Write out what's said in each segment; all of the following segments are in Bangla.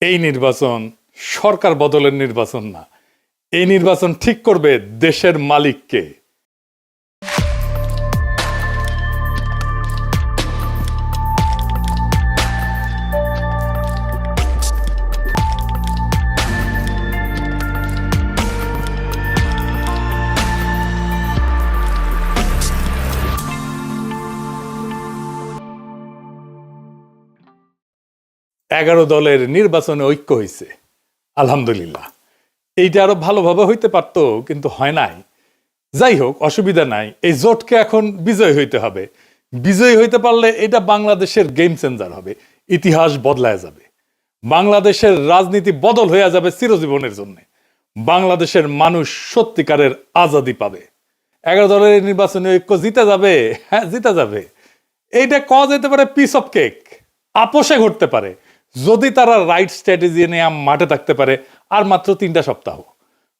এই নির্বাচন সরকার বদলের নির্বাচন না, এই নির্বাচন ঠিক করবে দেশের মালিককে। এগারো দলের নির্বাচনে ঐক্য হয়েছে, আলহামদুলিল্লাহ। এইটা আরো ভালোভাবে হইতে পারতো, কিন্তু হয় নাই। যাই হোক, অসুবিধা নাই। এই জোটকে এখন বিজয় হইতে হবে। বিজয়ী হইতে পারলে এটা বাংলাদেশের গেম চেঞ্জার হবে, ইতিহাস বদলায় যাবে, বাংলাদেশের রাজনীতি বদল হয়ে যাবে চিরজীবনের জন্য। বাংলাদেশের মানুষ সত্যিকারের আজাদি পাবে। এগারো দলের নির্বাচনে ঐক্য জিতে যাবে, হ্যাঁ জিতে যাবে। এইটা কওয়া যেতে পারে পিস অফ কেক, আপোষে ঘটতে পারে যদি তারা রাইট স্ট্র্যাটেজি নিয়ে মাঠে থাকতে পারে। আর মাত্র 3টা সপ্তাহ।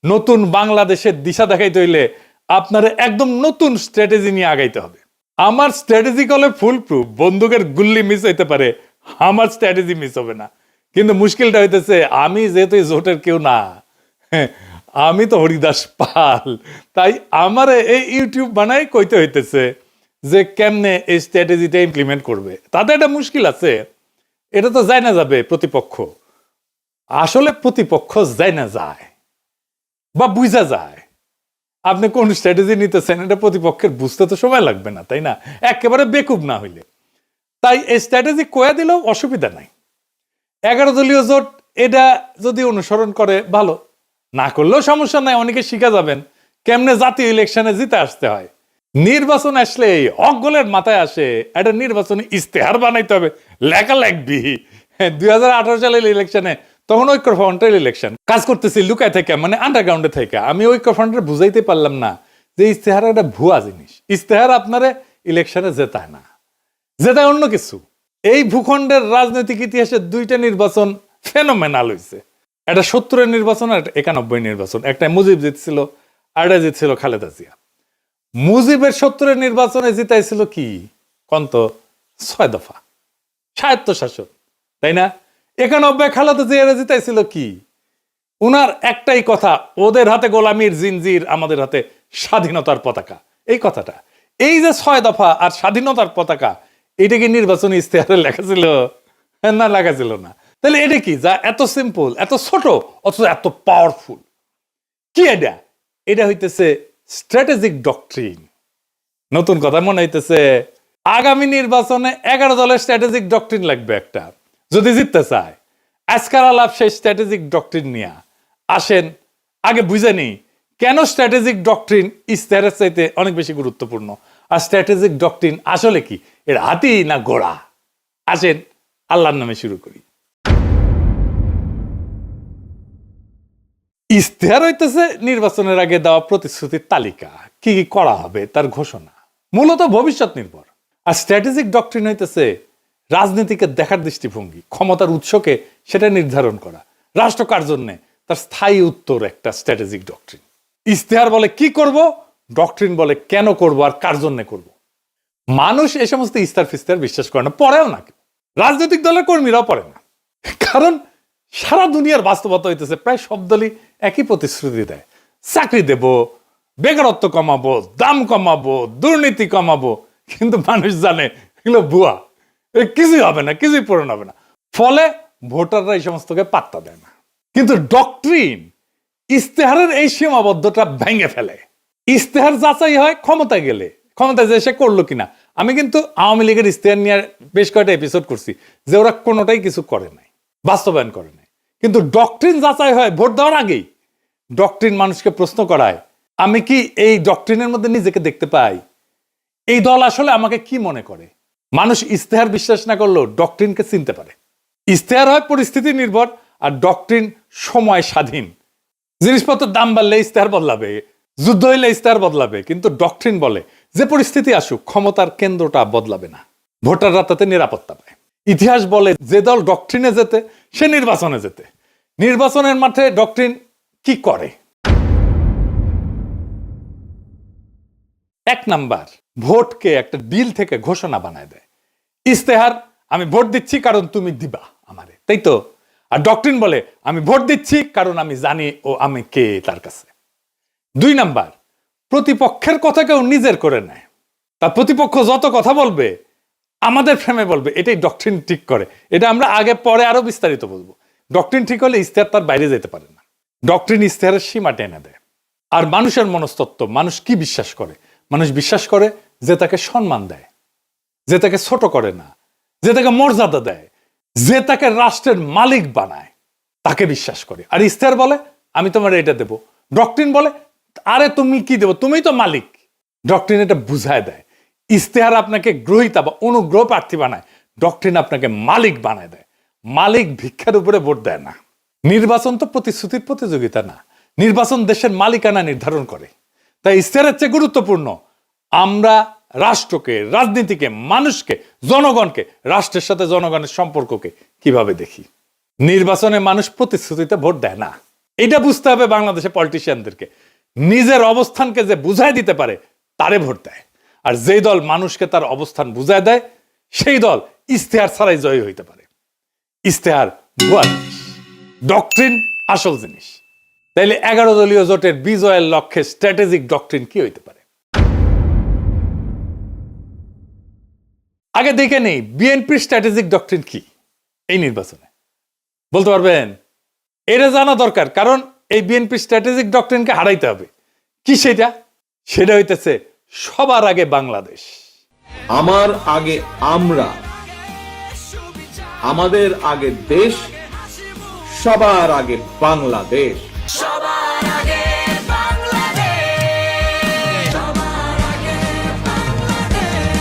নতুন বাংলাদেশের দিশা দেখাইতে হইলে আপনার একদম নতুন স্ট্র্যাটেজি নিয়ে আগাইতে হবে। আমার স্ট্র্যাটেজি কলে ফুল প্রুফ, বন্দুকের গুল্লি মিস হইতে পারে, আমার স্ট্র্যাটেজি মিস হবে না। কিন্তু মুশকিলটা হইতেছে, আমি যেহেতু জোটের কেউ না, আমি তো হরিদাস পাল, তাই আমার এই ইউটিউব বানাই কইতে হইতেছে যে কেমনে এই স্ট্র্যাটেজিটা ইমপ্লিমেন্ট করবে। তাতে একটা মুশকিল আছে, এটা তো যায় না যাবে প্রতিপক্ষ। আসলে প্রতিপক্ষ যায় না যায় বা বুঝা যায় আপনি কোন স্ট্র্যাটেজি নিতেছেন, এটা প্রতিপক্ষের বুঝতে তো সময় লাগবে না, তাই না? একেবারে বেকুব না হইলে। তাই এই স্ট্র্যাটেজি কয়া দিলেও অসুবিধা নাই। 11 দলীয় জোট এটা যদি অনুসরণ করে ভালো, না করলেও সমস্যা নাই। অনেকে শিখা যাবেন কেমনে জাতীয় ইলেকশনে জিতে আসতে হয়। নির্বাচন আসলে অগলের মাথায় আসে একটা নির্বাচনে ইস্তেহার বানাইতে হবে, লেখা লাগবি। 2018 সালের ইলেকশনে তখন ঐক্যফ্রন্টের ইলেকশন কাজ করতেছি লুকায় থেকে, মানে আন্ডারগ্রাউন্ডে থেকে। আমি ঐক্যফ্রন্টের বুঝাইতে পারলাম না যে ইস্তেহার একটা ভুয়া জিনিস। ইস্তেহার আপনারে ইলেকশনে জেতায় না, জেতায় অন্য কিছু। এই ভূখণ্ডের রাজনৈতিক ইতিহাসে 2টা নির্বাচন ফেনোমেনাল হয়েছে। একটা 70-এর নির্বাচন আর 91 নির্বাচন। একটা মুজিব জিতছিল, আর একটা জিতছিল খালেদা জিয়া। মুজিবের 70-এর নির্বাচনে জিতাইছিল কি কন্ত 6 দফা স্বায়ত্তশাসন, তাই না? 91 খালেদা জিয়া জিতাইছিল কি? উনার একটাই কথা, ওদের হাতে গোলামির জিনজির, আমাদের হাতে স্বাধীনতার পতাকা। এই কথাটা, এই যে 6 দফা আর স্বাধীনতার পতাকা, এটা কি নির্বাচনী ইস্তেহারে লেখা ছিল? না, লেখা ছিল না। তাহলে এটা কি যা এত সিম্পল, এত ছোট, অথচ এত পাওয়ারফুল? কি এটা? এটা হইতেছে স্ট্র্যাটেজিক ডক্ট্রিন। নতুন কথা মনে হইতেছে, আগামী নির্বাচনে 11 দলের স্ট্র্যাটেজিক ডক্ট্রিন লাগবে একটা, যদি জিততে চায়। আজকাল আলাপ সেই স্ট্র্যাটেজিক ডক্ট্রিন নিয়ে আসেন। আগে বুঝে নি কেন স্ট্র্যাটেজিক ডক্ট্রিন ইস্তেহারের চাইতে অনেক বেশি গুরুত্বপূর্ণ, আর স্ট্র্যাটেজিক ডক্ট্রিন আসলে কি, এর হাতি না ঘোড়া? আসেন আল্লাহর নামে শুরু করি। ইস্তেহার হইতেছে নির্বাচনের আগে দেওয়া প্রতিশ্রুতির তালিকা, কি কি করা হবে তার ঘোষণা, মূলত ভবিষ্যৎ নির্ভর। আর স্ট্র্যাটেজিক ডক্ট্রিন হইতেছে রাজনীতিকে দেখার দৃষ্টিভঙ্গি, ক্ষমতার উৎসকে সেটা নির্ধারণ করা, রাষ্ট্র কার জন্য, তার স্থায়ী উত্তর একটা স্ট্র্যাটেজিক ডক্ট্রিন। ইস্তেহার বলে কি করব, ডক্ট্রিন বলে কেন করব আর কার জন্য করব। মানুষ এই সমস্ত ইস্তার ফিস্তার বিশ্বাস করে না, পড়েও না। রাজনৈতিক দলের কর্মীরাও পড়ে না, কারণ সারা দুনিয়ার বাস্তবতা হইতেছে প্রায় সব দলই একই প্রতিশ্রুতি দেয়। চাকরি দেব, বেকারত্ব কমাবো, দাম কমাবো, দুর্নীতি কমাবো, কিন্তু মানুষ জানে এগুলো ভুয়া, কিছুই হবে না, কিছুই পূরণ হবে না। ফলে ভোটাররা এই সমস্তকে পাত্তা দেয় না। কিন্তু ডক্ট্রিন ইস্তেহারের এই সীমাবদ্ধতা ভেঙে ফেলে। ইস্তেহার যাচাই হয় ক্ষমতায় গেলে, ক্ষমতায় যে সে করলো কিনা। আমি কিন্তু আওয়ামী লীগের ইস্তেহার নিয়ে বেশ কয়েকটা এপিসোড করছি যে ওরা কোনোটাই কিছু করে নাই, বাস্তবায়ন করে নাই। কিন্তু ডক্ট্রিন যাচাই হয় ভোট দেওয়ার আগেই। ডক্ট্রিন মানুষকে প্রশ্ন করায়, আমি কি এই ডক্ট্রিনের মধ্যে নিজেকে দেখতে পাই? এই দল আসলে আমাকে কি মনে করে? মানুষ ইস্তেহার বিশ্বাস না করলেও ডক্ট্রিনকে চিনতে পারে। ইস্তেহার হয় পরিস্থিতি নির্ভর, আর ডক্ট্রিন সময় স্বাধীন। জিনিসপত্রের দাম বাড়লে ইস্তেহার বদলাবে, যুদ্ধ হইলে ইস্তেহার বদলাবে, কিন্তু ডক্ট্রিন বলে যে পরিস্থিতি আসুক ক্ষমতার কেন্দ্রটা বদলাবে না, ভোটাররা তাতে নিরাপত্তা পায়। ইতিহাস বলে যে দল ডক্ট্রিনে যেতে সে নির্বাচনে যেতে। নির্বাচনের মাঠে ডক্ট্রিন কি করে? 1 নাম্বার, ভোটকে একটা ডিল থেকে ঘোষণা বানায় দেয়। ইস্তেহার, আমি ভোট দিচ্ছি কারণ তুমি দিবা আমারে, তাই তো? আর ডক্ট্রিন বলে আমি ভোট দিচ্ছি কারণ আমি জানি ও আমি কে তার কাছে। 2 নাম্বার, প্রতিপক্ষের কথা কেউ নিজের করে নেয়। তার প্রতিপক্ষ যত কথা বলবে আমাদের ফ্রেমে বলবে, এটাই ডক্ট্রিন ঠিক করে। এটা আমরা আগে পরে আরো বিস্তারিত বলবো। ডক্ট্রিন ঠিক হলে ইশতেহার তার বাইরে যেতে পারে না। ডক্ট্রিন ইশতেহারের সীমা টেনে দেয়। আর মানুষের মনস্তত্ত্ব, মানুষ কি বিশ্বাস করে? মানুষ বিশ্বাস করে যে তাকে সম্মান দেয়, যে তাকে ছোট করে না, যে তাকে মর্যাদা দেয়, যে তাকে রাষ্ট্রের মালিক বানায়, তাকে বিশ্বাস করে। আর ইশতেহার বলে আমি তোমার এটা দেব। ডক্ট্রিন বলে আরে তুমি কি দেবো, তুমি তো মালিক। ডক্ট্রিন এটা বুঝায় দেয়। ইশতেহার আপনাকে গ্রহীতা বা অনুগ্রহ প্রার্থী বানায়, ডক্ট্রিন আপনাকে মালিক বানায় দেয়। মালিক ভিক্ষার উপরে ভোট দেয় না। নির্বাচন তো প্রতিশ্রুতির প্রতিযোগিতা না, নির্বাচন দেশের মালিকানা নির্ধারণ করে। তাই ইশতেহারের চেয়ে গুরুত্বপূর্ণ আমরা রাষ্ট্রকে, রাজনীতিকে, মানুষকে, জনগণকে, রাষ্ট্রের সাথে জনগণের সম্পর্ককে কিভাবে দেখি। নির্বাচনে মানুষ প্রতিশ্রুতিতে ভোট দেয় না, এটা বুঝতে হবে বাংলাদেশের পলিটিশিয়ানদেরকে। নিজের অবস্থানকে যে বুঝাই দিতে পারে তারে ভোট দেয়। আর যেই দল মানুষকে তার অবস্থান বুঝায় দেয় সেই দল ইশতেহার ছাড়াই জয়ী হইতে পারে। ইশতেহার ভুয়া জিনিস, ডক্ট্রিন আসল জিনিস। তাইলে 11 দলীয় জোটের বিজয়ের লক্ষ্যে স্ট্র্যাটেজিক ডক্ট্রিন কি হইতে পারে? আগে দেখে নেই বিএনপির স্ট্র্যাটেজিক ডক্ট্রিন কি এই নির্বাচনে, বলতে পারবেন? এটা জানা দরকার, কারণ এই বিএনপির স্ট্র্যাটেজিক ডক্ট্রিনকে হারাইতে হবে। কি সেটা? সেটা হইতেছে সবার আগে বাংলাদেশ। আমার আগে আমরা, আমাদের আগে দেশ, সবার আগে বাংলাদেশ। সবার আগে বাংলাদেশ, সবার আগে বাংলাদেশ।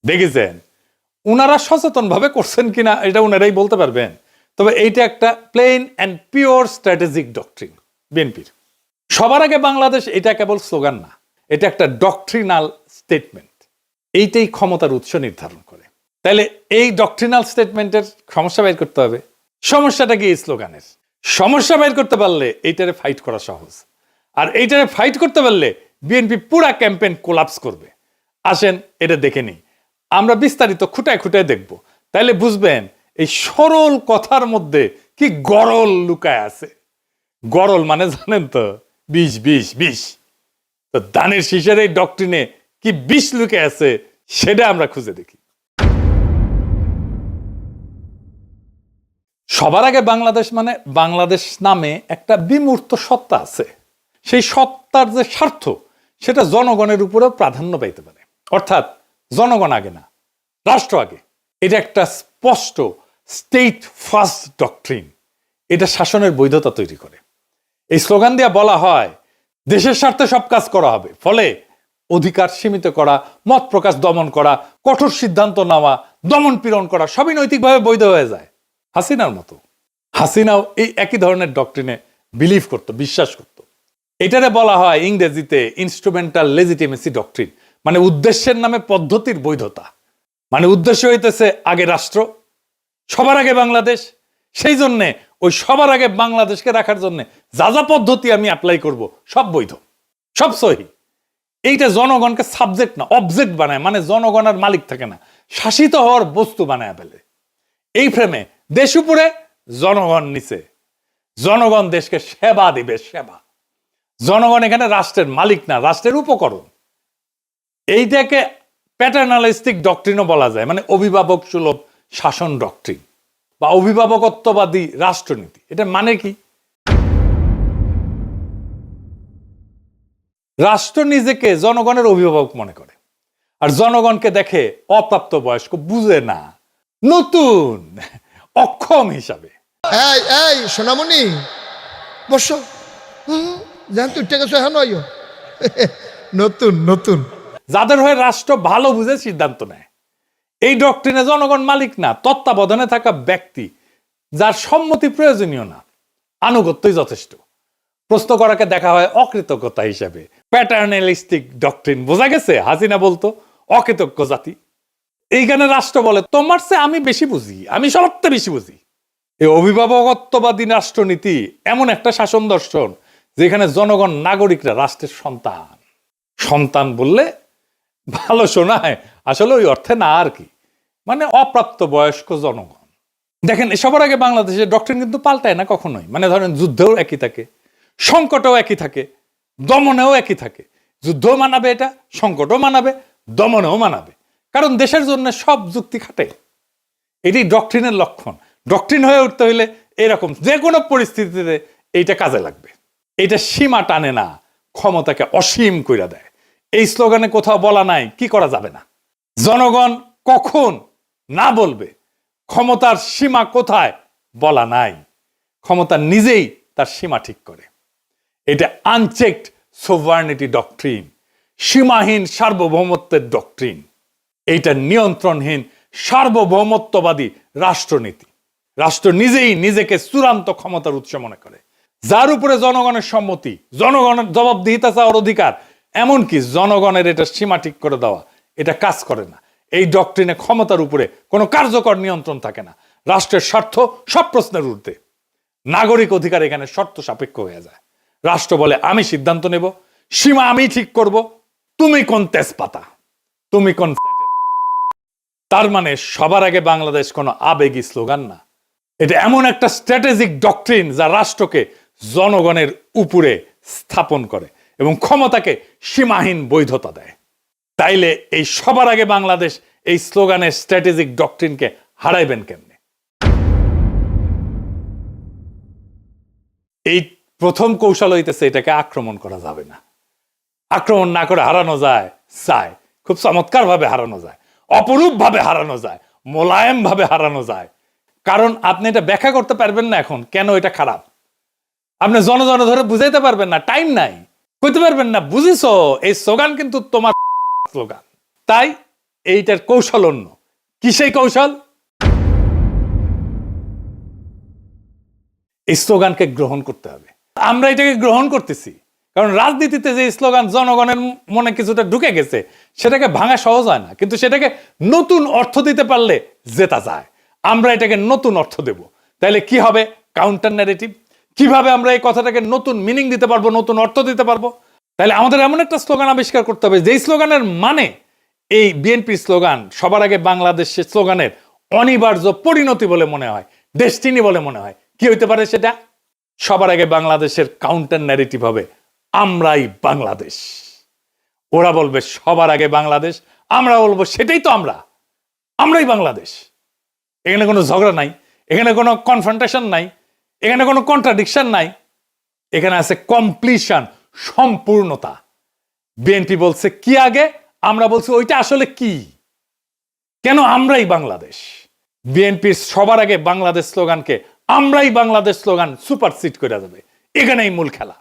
দেখেছেন উনারা সচেতন ভাবে করছেন কিনা এটা উনারাই বলতে পারবেন। তবে এইটা একটা plain and pure strategic doctrine বিএনপির। সবার আগে বাংলাদেশ এটা কেবল স্লোগান না, এটা একটা ডক্ট্রিনাল স্টেটমেন্ট। এইটাই ক্ষমতার উৎস নির্ধারণ করে। তাহলে এই ডক্ট্রিনাল স্টেটমেন্টের সমস্যা বের করতে হবে। সমস্যাটা কি? এই স্লোগানের সমস্যা বের করতে পারলে এইটারে ফাইট করা সহজ। আর এইটারে ফাইট করতে পারলে বিএনপি পুরা ক্যাম্পেইন কোলাপস করবে। আসেন এটা দেখে নিই, আমরা বিস্তারিত খুঁটায় খুঁটায় দেখব। তাইলে বুঝবেন এই সরল কথার মধ্যে কি গরল লুকায় আছে। গরল মানে জানেন তো, বিষ বিষ বিষ। তো দানের শীষের এই ডক্ট্রিনে কি বিষ লুকে আছে সেটা আমরা খুঁজে দেখি। সবার আগে বাংলাদেশ মানে বাংলাদেশ নামে একটা বিমূর্ত সত্তা আছে। সেই সত্তার যে স্বার্থ সেটা জনগণের উপরেও প্রাধান্য পাইতে পারে। অর্থাৎ জনগণ আগে না, রাষ্ট্র আগে। এটা একটা স্পষ্ট স্টেট ফার্স্ট ডক্ট্রিন। এটা শাসনের বৈধতা তৈরি করে। এই স্লোগান দিয়ে বলা হয় দেশের স্বার্থে সব কাজ করা হবে, ফলে অধিকার সীমিত করা, মত প্রকাশ দমন করা, কঠোর সিদ্ধান্ত নেওয়া, দমন পীড়ন করা সবই নৈতিকভাবে বৈধ হয়ে যায়। হাসিনার মতো। হাসিনাও এই একই ধরনের ডক্ট্রিনে বিলিভ করত, বিশ্বাস করত। এটারে বলা হয় ইংরেজিতে ইনস্ট্রুমেন্টাল লেজিটিমেসি ডক্ট্রিন, মানে উদ্দেশ্যের নামে পদ্ধতির বৈধতা। মানে উদ্দেশ্য হইতেছে আগে রাষ্ট্র, সবার আগে বাংলাদেশ। সেই জন্যে ওই সবার আগে বাংলাদেশকে রাখার জন্য যা যা পদ্ধতি আমি অ্যাপ্লাই করব সব বৈধ, সব সহি। এইটা জনগণকে সাবজেক্ট না অবজেক্ট বানায়, মানে জনগণ আর মালিক থাকে না, শাসিত হওয়ার বস্তু বানায় ফেলে। এই ফ্রেমে দেশ উপরে, জনগণ নিচে। জনগণ দেশকে সেবা দিবে, সেবা। জনগণ এখানে রাষ্ট্রের মালিক না, রাষ্ট্রের উপকরণ। এইটাকে প্যাটার্নালিস্টিক ডক্ট্রিনও বলা যায়, মানে অভিভাবক সুলভ শাসন ডক্ট্রিন বা অভিভাবকত্ববাদী রাষ্ট্রনীতি। এটা মানে কি? রাষ্ট্র নিজেকে জনগণের অভিভাবক মনে করে, আর জনগণকে দেখে অপ্রাপ্ত বয়স্ক, বুঝে না, নতুন, অক্ষম হিসাবে। এই এই সোনামণি বসো, জান তুই টেকে হ্যাঁ নয় নতুন নতুন। যাদের হয়ে রাষ্ট্র ভালো বুঝে সিদ্ধান্ত নেয়। এই ডক্ট্রিনে জনগণ মালিক না, তত্ত্বাবধানে থাকা ব্যক্তি, যার সম্মতি প্রয়োজনীয় না, আনুগত্যই যথেষ্ট। প্রশ্ন করাকে দেখা হয় অকৃতজ্ঞতা হিসাবে। Paternalistic doctrine. বোঝা গেছে হাসিনা বলতো অকৃতজ্ঞ জাতি। এইখানে রাষ্ট্র বলে তোমার চেয়ে আমি বেশি বুঝি, আমি সবচেয়ে বেশি বুঝি। এই অভিভাবকত্ববাদী রাষ্ট্রনীতি এমন একটা শাসন দর্শন যেখানে জনগণ নাগরিকরা রাষ্ট্রের সন্তান। সন্তান বললে ভালো শোনায়, আসলে ওই অর্থে না আর কি, মানে অপ্রাপ্ত বয়স্ক জনগণ। দেখেন সবার আগে বাংলাদেশের ডক্টরিন কিন্তু পাল্টায় না কখনোই। মানে ধরেন যুদ্ধেও একই থাকে, সংকটেও একই থাকে, দমনেও একই থাকে। যুদ্ধও মানাবে, এটা সংকটও মানাবে, দমনেও মানাবে, কারণ দেশের জন্য সব যুক্তি খাটে। এটি ডক্টরিনের লক্ষণ। ডক্টরিন হয়ে উঠতে হইলে এরকম যে কোনো পরিস্থিতিতে এইটা কাজে লাগবে। এটা সীমা টানে না, ক্ষমতাকে অসীম কইরা দেয়। এই স্লোগানে কোথাও বলা নাই কি করা যাবে না, জনগণ কখন না বলবে, ক্ষমতার সীমা কোথায় বলা নাই। ক্ষমতা নিজেই তার সীমা ঠিক করে। এটা আনচেকড সোভার্নিটি ডক্ট্রিন, সীমাহীন সার্বভৌমত্বের ডক্ট্রিন। এইটা নিয়ন্ত্রণহীন সার্বভৌমত্ববাদী রাষ্ট্রনীতি। রাষ্ট্র নিজেই নিজেকে চূড়ান্ত ক্ষমতার উৎস মনে করে, যার উপরে জনগণের সম্মতি, জনগণের জবাবদিহিতা চাওয়ার অধিকার, এমনকি জনগণের এটা সীমা ঠিক করে দেওয়া, এটা কাজ করে না। এই ডক্ট্রিনে ক্ষমতার উপরে কোনো কার্যকর নিয়ন্ত্রণ থাকে না। রাষ্ট্রের স্বার্থ সব প্রশ্নের ঊর্ধ্বে। নাগরিক অধিকার এখানে শর্ত সাপেক্ষ হয়ে যায়। রাষ্ট্র বলে আমি সিদ্ধান্ত নেব, সীমা আমি ঠিক করব, তুমি কোন তেজপাতা, তুমি কোন। তার মানে সবার আগে বাংলাদেশ কোনো আবেগী স্লোগান না, এটা এমন একটা স্ট্র্যাটেজিক ডক্ট্রিন যা রাষ্ট্রকে জনগণের উপরে স্থাপন করে এবং ক্ষমতাকে সীমাহীন বৈধতা দেয়। তাইলে এই সবার আগে বাংলাদেশ এই স্লোগানের স্ট্র্যাটেজিক ডক্ট্রিনকে হারাইবেন কেমনে? এই প্রথম কৌশল হইতেছে এটাকে আক্রমণ করা যাবে না। আক্রমণ না করে হারানো যায়, খুব চমৎকার ভাবে হারানো যায়, অপরূপ ভাবে হারানো যায়, মোলায়েম ভাবে হারানো যায়। কারণ আপনি এটা ব্যাখ্যা করতে পারবেন না এখন কেন এটা খারাপ। আপনি জন ধরে বুঝাইতে পারবেন না, টাইম নাই, কইতে পারবেন না বুঝিস এই স্লোগান কিন্তু তোমার স্লোগান। তাই এইটার কৌশল অন্য। কি সেই কৌশল? এই স্লোগানকে গ্রহণ করতে হবে। আমরা এটাকে গ্রহণ করতেছি কারণ রাজনীতিতে যে স্লোগান জনগণের মনে কিছুটা ঢুকে গেছে, সেটাকে ভাঙা সহজ হয় না, কিন্তু সেটাকে নতুন অর্থ দিতে পারলে জেতা যায়। আমরা এটাকে নতুন অর্থ দেব। তাহলে কি হবে? Counter narrative. কিভাবে আমরা এই কথাটাকে নতুন মিনিং দিতে পারবো, নতুন অর্থ দিতে পারবো? তাহলে আমাদের এমন একটা স্লোগান আবিষ্কার করতে হবে যেই স্লোগানের মানে এই বিএনপির স্লোগান সবার আগে বাংলাদেশের স্লোগানের অনিবার্য পরিণতি বলে মনে হয়, ডেস্টিনি বলে মনে হয়। কি হইতে পারে সেটা? সবার আগে বাংলাদেশের কাউন্টার ন্যারেটিভ হবে আমরাই বাংলাদেশ। ওরা বলবে সবার আগে বাংলাদেশ, আমরা বলবো সেটাই তো আমরাই বাংলাদেশ। এখানে কোনো ঝগড়া নাই, এখানে কোনো কনফ্রন্টেশন নাই, এখানে কোনো কন্ট্রাডিকশন নাই, এখানে আছে কমপ্লিশন, সম্পূর্ণতা। বিএনপি বলছে কি আগে, আমরা বলছি ওইটা আসলে কি, কেন আমরাই বাংলাদেশ। বিএনপির সবার আগে বাংলাদেশ স্লোগানকে আমরাই বাংলাদেশ স্লোগান সুপারসিড করে যাবে। এখানেই মূল খেলা।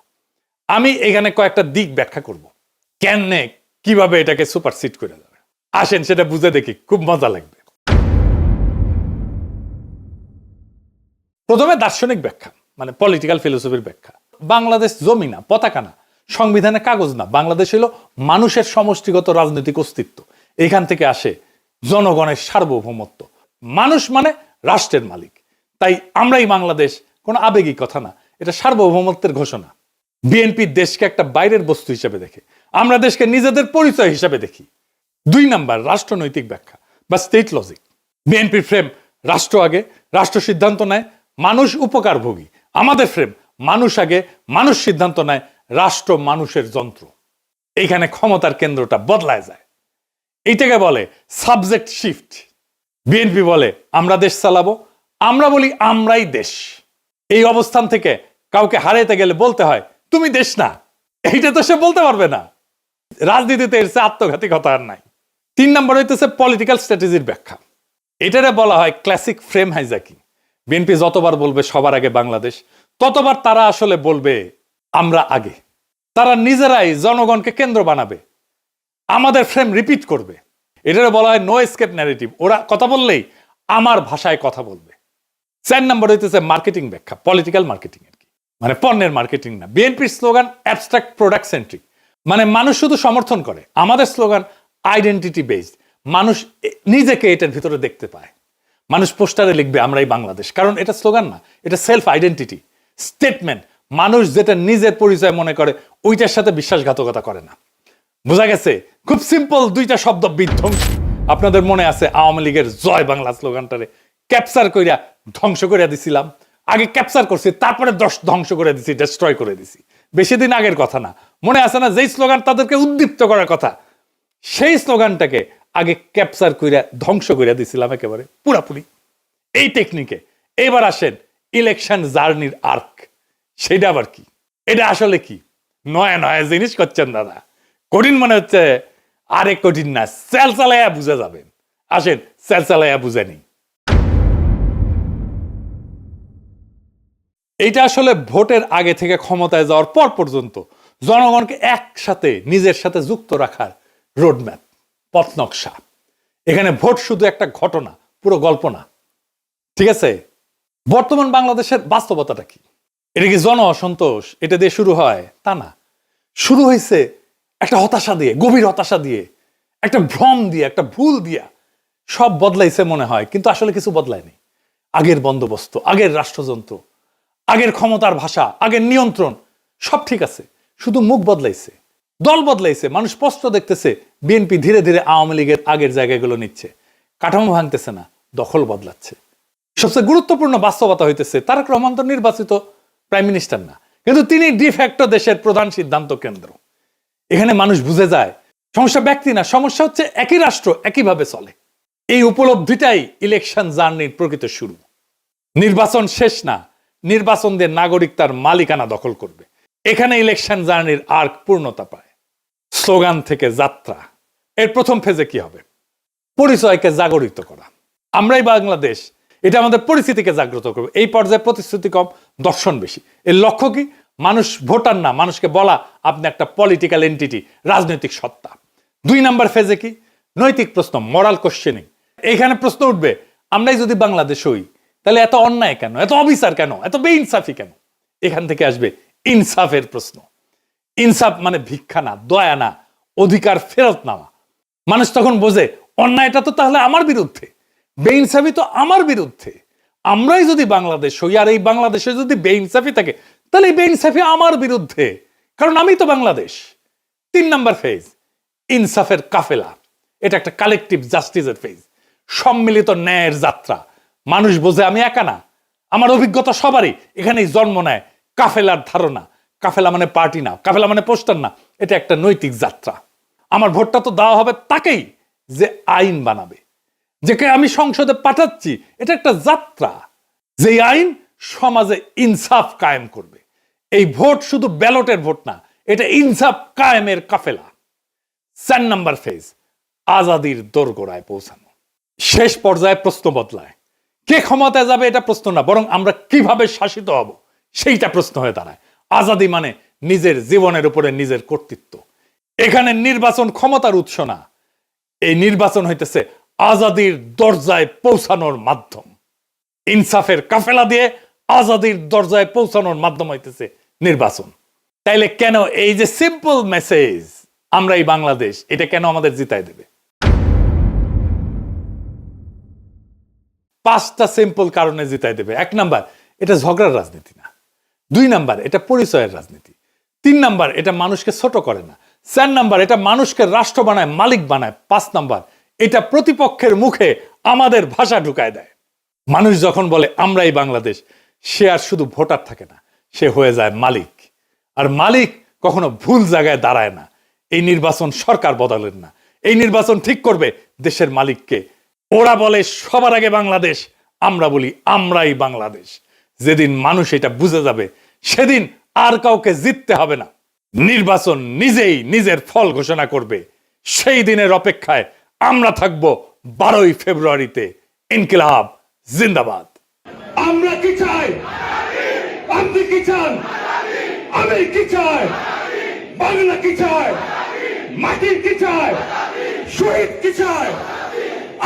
আমি এখানে কয়েকটা দিক ব্যাখ্যা করব কেন, কিভাবে এটাকে সুপারসিড করে যাবে। আসেন সেটা বুঝে দেখি, খুব মজা লাগবে। প্রথমে দার্শনিক ব্যাখ্যা, মানে পলিটিক্যাল ফিলোসফির ব্যাখ্যা। বাংলাদেশ জমি না, পতাকা না, সংবিধানের কাগজ না। বাংলাদেশ হলো মানুষের সমষ্টিগত রাজনৈতিক অস্তিত্ব। এখান থেকে আসে জনগণের সার্বভৌমত্ব। মানুষ মানে রাষ্ট্রের মালিক। তাই আমরাই বাংলাদেশ কোনো আবেগী কথা না, এটা সার্বভৌমত্বের ঘোষণা। বিএনপি দেশকে একটা বাইরের বস্তু হিসেবে দেখে, আমরা দেশকে নিজেদের পরিচয় হিসেবে দেখি। 2 নাম্বার, রাষ্ট্রনৈতিক ব্যাখ্যা বা স্টেট লজিক। বিএনপির ফ্রেম রাষ্ট্র আগে, রাষ্ট্র সিদ্ধান্ত নেয়, মানুষ উপকারভোগী। আমাদের ফ্রেম মানুষ আগে, মানুষ সিদ্ধান্ত নেয়, রাষ্ট্র মানুষের যন্ত্র। এইখানে ক্ষমতার কেন্দ্রটা বদলায় যায়। এইটাকে বলে সাবজেক্ট শিফট। বিএনপি বলে আমরা দেশ চালাবো, আমরা বলি আমরাই দেশ। এই অবস্থান থেকে কাউকে হারাইতে গেলে বলতে হয় তুমি দেশ না। এইটা তো সে বলতে পারবে না। রাজনীতিতে এর চেয়ে আত্মঘাতী কথা আর নাই। 3 নম্বর হইতেছে পলিটিক্যাল স্ট্র্যাটেজির ব্যাখ্যা। এটারে বলা হয় ক্লাসিক ফ্রেম হাইজ্যাকিং। বিএনপি যতবার বলবে সবার আগে বাংলাদেশ, ততবার তারা আসলে বলবে আমরা আগে। তারা নিজেরাই জনগণকে কেন্দ্র বানাবে, আমাদের ফ্রেম রিপিট করবে। এটারে বলা হয় নো এসকেপ ন্যারেটিভ। ওরা কথা বললেই আমার ভাষায় কথা বলবে। 4 নম্বর হইতেছে মার্কেটিং ব্যাখ্যা, পলিটিক্যাল মার্কেটিং আর কি, মানে পণ্যের মার্কেটিং না। বিএনপির স্লোগান অ্যাবস্ট্রাক্ট প্রোডাক্ট সেন্ট্রিক, মানে মানুষ শুধু সমর্থন করে। আমাদের স্লোগান আইডেন্টিটি বেসড, মানুষ নিজেকে এটার ভিতরে দেখতে পায়। মানুষ পোস্টারে লিখবে আমরাই বাংলাদেশ, কারণ এটা স্লোগান না, এটা সেলফ আইডেন্টিটি স্টেটমেন্ট। মানুষ যেটা নিজের পরিচয় মনে করে ওইটার সাথে বিশ্বাসঘাতকতা করে না। বোঝা গেছে? খুব সিম্পল 2টা শব্দ, বিধ্বংসী। আপনাদের মনে আছে আওয়ামী লীগের জয় বাংলা স্লোগানটারে ক্যাপচার কইরা ধ্বংস করে দিছিলাম, আগে ক্যাপচার করছি তারপরে ধ্বংস করে দিছি, ডেস্ট্রয় করে দিছি। বেশি দিন আগের কথা না, মনে আছে না যেই স্লোগান তাদেরকে উদ্দীপ্ত করার কথা, সেই স্লোগানটাকে আগে ক্যাপচার কইরা ধ্বংস করে দিছিলাম একেবারে পুরাপুরি। এই টেকনিকে এবার আসেন ইলেকশন জার্নির আর্ক, সেটা আবার কি? এটা আসলে কি? নয়া নয়া জিনিস করছেন দাদা, কঠিন মনে হচ্ছে, আরে কঠিন না, সেল চালাইয়া বুঝে যাবেন। আসেন সেল চালাইয়া বুঝে নিই। এইটা আসলে ভোটের আগে থেকে ক্ষমতায় যাওয়ার পর পর্যন্ত জনগণকে একসাথে নিজের সাথে যুক্ত রাখার রোডম্যাপ, পথ নকশা। এখানে ভোট শুধু একটা ঘটনা, পুরো গল্প না, ঠিক আছে? বর্তমান বাংলাদেশের বাস্তবতাটা কি? এটা কি জন অসন্তোষ এটা দিয়ে শুরু হয়? তা না, শুরু হয়েছে একটা হতাশা দিয়ে, গভীর হতাশা দিয়ে, একটা ভ্রম দিয়ে, একটা ভুল দিয়া। সব বদলাইছে মনে হয়, কিন্তু আসলে কিছু বদলায়নি। আগের বন্দোবস্ত, আগের রাষ্ট্রযন্ত্র, আগের ক্ষমতার ভাষা, আগের নিয়ন্ত্রণ সব ঠিক আছে, শুধু মুখ বদলাইছে, দল বদলাইছে। মানুষ স্পষ্ট দেখতেছে বিএনপি ধীরে ধীরে আওয়ামী লীগের আগের জায়গাগুলো নিচ্ছে, কাঠামো ভাঙতেছে না, দখল বদলাচ্ছে। সবচেয়ে গুরুত্বপূর্ণ বাস্তবতা হইতেছে তারেক রহমান তো নির্বাচিত প্রাইম মিনিস্টার না, কিন্তু তিনি ডিফ্যাক্টো দেশের প্রধান সিদ্ধান্ত কেন্দ্র। এখানে মানুষ বুঝে যায় সমস্যা ব্যক্তি না, সমস্যা হচ্ছে একই রাষ্ট্র একইভাবে চলে। এই উপলব্ধিটাই ইলেকশন জার্নির প্রকৃত শুরু। নির্বাচন শেষ না, নির্বাচন দিয়ে নাগরিক তার মালিকানা দখল করবে। এখানে ইলেকশন জার্নির আর্ক পূর্ণতা পায়। স্লোগান থেকে যাত্রা, এর প্রথম ফেজে কি হবে? পরিচয়কে জাগরিত করা। আমরাই বাংলাদেশ, এটা আমাদের পরিস্থিতিকে জাগ্রত করবে। এই পর্যায়ে প্রতিশ্রুতি কম, দর্শন বেশি। এর লক্ষ্য কি? মানুষ ভোটার না, মানুষকে বলা আপনি একটা পলিটিক্যাল এন্টিটি, রাজনৈতিক সত্তা। 2 নাম্বার ফেজে কি? নৈতিক প্রশ্ন, মরাল কোশ্চেনিং। এখানে প্রশ্ন উঠবে, আমরাই যদি বাংলাদেশ হই তাহলে এত অন্যায় কেন, এত অবিচার কেন, এত বেইনসাফি কেন? এখান থেকে আসবে ইনসাফের প্রশ্ন। ইনসাফ মানে ভিক্ষা না, দয়া না, অধিকার ফেরত নেওয়া। মানুষ তখন বোঝে অন্যায়টা তো তাহলে আমার বিরুদ্ধে, বেইনসাফি তো আমার বিরুদ্ধে। আমরাই যদি বাংলাদেশ হই আর এই বাংলাদেশে যদি বেইনসাফি থাকে তাহলে এই বেইনসাফি আমার বিরুদ্ধে, কারণ আমি তো বাংলাদেশ। 3 নাম্বার ফেজ, ইনসাফের কাফেলা। এটা একটা কালেকটিভ জাস্টিসের ফেজ, সম্মিলিত ন্যায়ের যাত্রা। মানুষ বোঝে আমি একা না, আমার অভিজ্ঞতা সবারই। এখানেই জন্ম নেয় কাফেলার ধারণা। কাফেলা মানে পার্টি না, কাফেলা মানে পোস্টার না, এটা একটা নৈতিক যাত্রা। আমার ভোটটা তো দেওয়া হবে তাকেই যে আইন বানাবে, যাকে আমি সংসদে পাঠাচ্ছি। এটা একটা যাত্রা, যে আইন সমাজে ইনসাফ কায়েম করবে। এই ভোট শুধু ব্যালটের ভোট না, এটা ইনসাফ কায়েমের কাফেলা। 4 নাম্বার ফেজ, আজাদির দোরগোড়ায় পৌঁছানো। শেষ পর্যায়ে প্রশ্ন বদলায়, কে ক্ষমতায় যাবে এটা প্রশ্ন না, বরং আমরা কিভাবে শাসিত হব সেইটা প্রশ্ন হয়ে দাঁড়ায়। আজাদি মানে নিজের জীবনের উপরে নিজের কর্তৃত্ব। এখানে নির্বাচন ক্ষমতার উৎস না, এই নির্বাচন হইতেছে আজাদির দরজায় পৌঁছানোর মাধ্যম। ইনসাফের কাফেলা দিয়ে আজাদির দরজায় পৌঁছানোর মাধ্যম হইতেছে নির্বাচন। তাইলে কেন এই যে সিম্পল মেসেজ আমরা এই বাংলাদেশ, এটা কেন আমাদের জিতায় দেবে? 5টা সিম্পল কারণে জিতায় দেবে। 1 নাম্বার, এটা ঝগড়ার রাজনীতি না। 2 নাম্বার, এটা পরিচয়ের রাজনীতি। 3 নাম্বার, এটা মানুষকে ছোট করে না। 4 নাম্বার, এটা মানুষকে রাষ্ট্র বানায়, মালিক বানায়। 5 নাম্বার, এটা প্রতিপক্ষের মুখে আমাদের ভাষা ঢুকায় দেয়। মানুষ যখন বলে আমরাই বাংলাদেশ, সে আর শুধু ভোটার থাকে না, সে হয়ে যায় মালিক। আর মালিক কখনো ভুল জায়গায় দাঁড়ায় না। এই নির্বাচন সরকার বদলেন না, এই নির্বাচন ঠিক করবে দেশের মালিককে। ওরা বলে সবার আগে বাংলাদেশ, আমরা বলি আমরাই বাংলাদেশ। যেদিন মানুষ এটা বুঝে যাবে সেদিন আর কাউকে জিততে হবে না। নির্বাচন নিজেই নিজের ফল ঘোষণা করবে। সেই দিনের অপেক্ষায় আমরা থাকব 12ই ফেব্রুয়ারিতে। ইনকিলাব জিন্দাবাদ। আমরা কি চাই? আপনি কি চান? আমি কি চাই? বাংলা কি চায়? মাটির কি চায়? শহীদ কি চায়?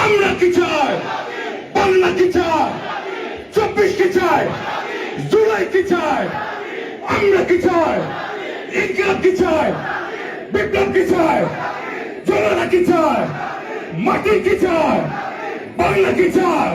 আমরা কি চাই? বাংলা কি চায়? 24 কি চায়? জুলাই কি চায়? আমরা কি চাই? ইনকিলাব কি চায়? বিপ্লব কি চায়? জনতা কি চায়? মাটি কি চায়? বাংলা কি চায়?